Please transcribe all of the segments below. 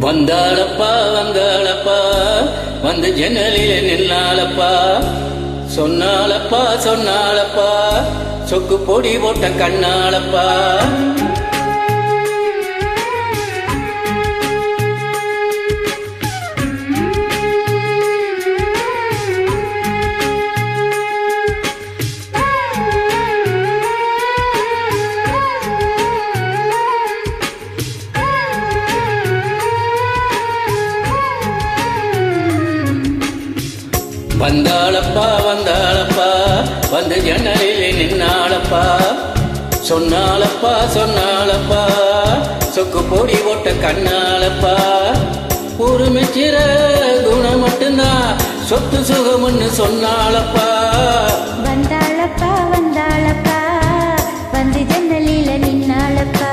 வந்தாளப்பா வந்தாளப்பா வந்து ஜன்னலிலே நின்னாளப்பா சொன்னாளப்பா சொன்னாளப்பா சொக்கு பொடி போட்ட கண்ணாளப்பா வந்தாளப்பா வந்தாளப்பா வந்து ஜன்னலிலே நின்னாளப்பா சொன்னாளப்பா சொன்னாளப்பா சொக்கு பொடி போட்ட கண்ணாளப்பா ஒரு மெச்சிற குணம் மட்டும்தான் சொத்து சுகம்னு சொன்னாளப்பா வந்தாளப்பா வந்தாளப்பா வந்து ஜன்னலிலே நின்னாளப்பா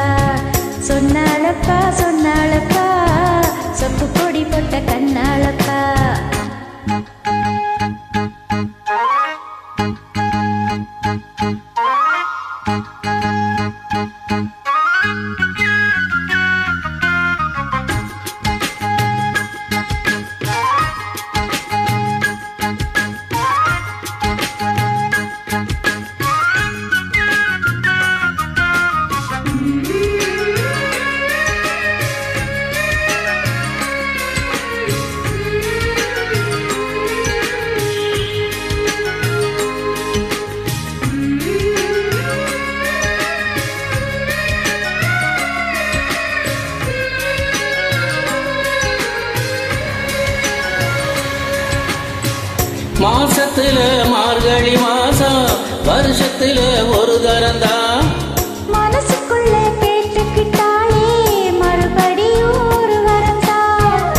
சொன்னாளப்பா சொன்னாளப்பா சொக்கு பொடி போட்ட கண்ணாளப்பா மாசத்துல மார்கழி மாசம் வருஷத்துல ஒரு தரந்தான் மனசுக்குள்ள கேட்டுக்கிட்டாலே மறுபடியும் ஒரு வரந்தான்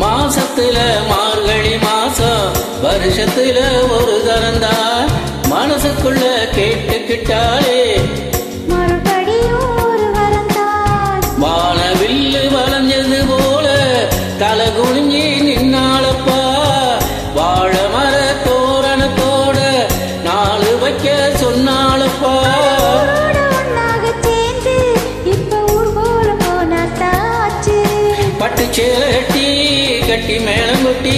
மாசத்துல மார்கழி மாசம் வருஷத்துல ஒரு தரந்தான் மனசுக்குள்ள கேட்டுக்கிட்டாலே மறுபடியும் ஒரு வரந்தான் வானவில்லு வளைஞ்சது போல தலை குனிஞ்சி நின்னாளப்பா வாழ மர தோரணத்தோட நாலு வைக்க சொன்னாளப்பா ஒன்னாக சேர்ந்து இப்ப ஊர் போல போனாத்தாச்சு பட்டு சேலட்டி கட்டி மேளம் கொட்டி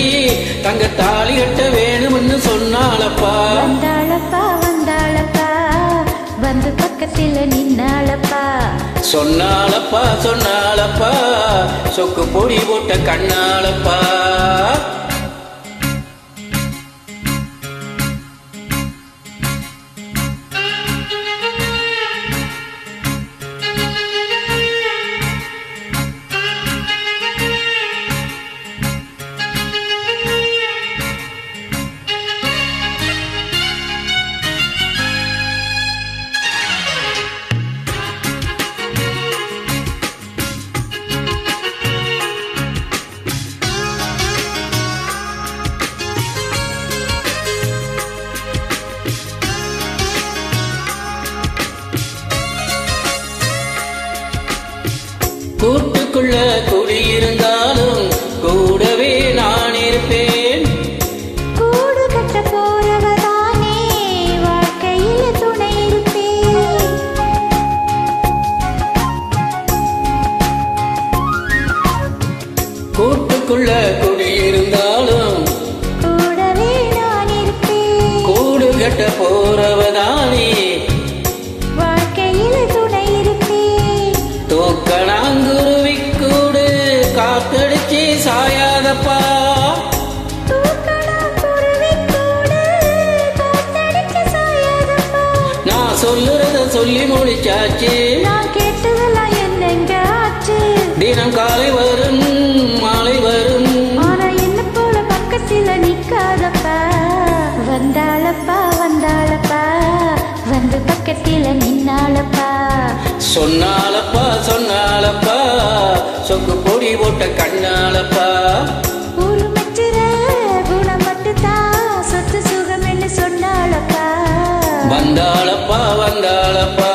தங்க தாலி கட்ட வேணும்னு சொன்னாளப்பா வந்தாளப்பா வந்தாளப்பா வந்து பக்கத்துல நின்னாளப்பா சொன்னாளப்பா சொன்னாளப்பா சொக்கு பொடி போட்ட கண்ணாளப்பா கூட்டுக்குள்ள குடியிருந்தாலும் கூடவே நான் இருப்பேன் கூடு கட்ட போறவதானே வாழ்க்கையில துணை இருப்பேன் கூட்டுக்குள்ள குடியிருந்தாலும் கூடவே நான் இருப்பேன் கூடு கட்ட போறவதானே வாழ்க்கையில துணை இருப்பேன் தூக்கணாங்குருவி கூடு காத்தடிச்சு சாயாதப்பா நான் சொல்லுறத சொல்லி முடிச்சாச்சு நான் கேட்டதெல்லாம் என்னங்க ஆச்சு தினம் காலை வரும் மாலை வரும் ஆனா என்ன போல பக்கத்துல நிக்காதப்பா வந்தாளப்பா வந்தாளப்பா வந்து பக்கத்துல நின்னாளப்பா சொன்னாளப்பா சொன்னாளப்பா சொக்கு பொடி போட்ட கண்ணாளப்பா ஒரு மெச்சிற குணம் மட்டும்தான் சொத்து சுகம் என்று சொன்னாளப்பா வந்தாளப்பா வந்தாளப்பா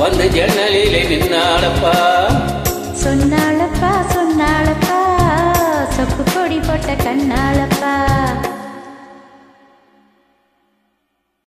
வந்து ஜன்னலிலே நின்னாளப்பா சொன்னாளப்பா சொன்னாளப்பா சொப்பு பொடி போட்ட கண்ணாளப்பா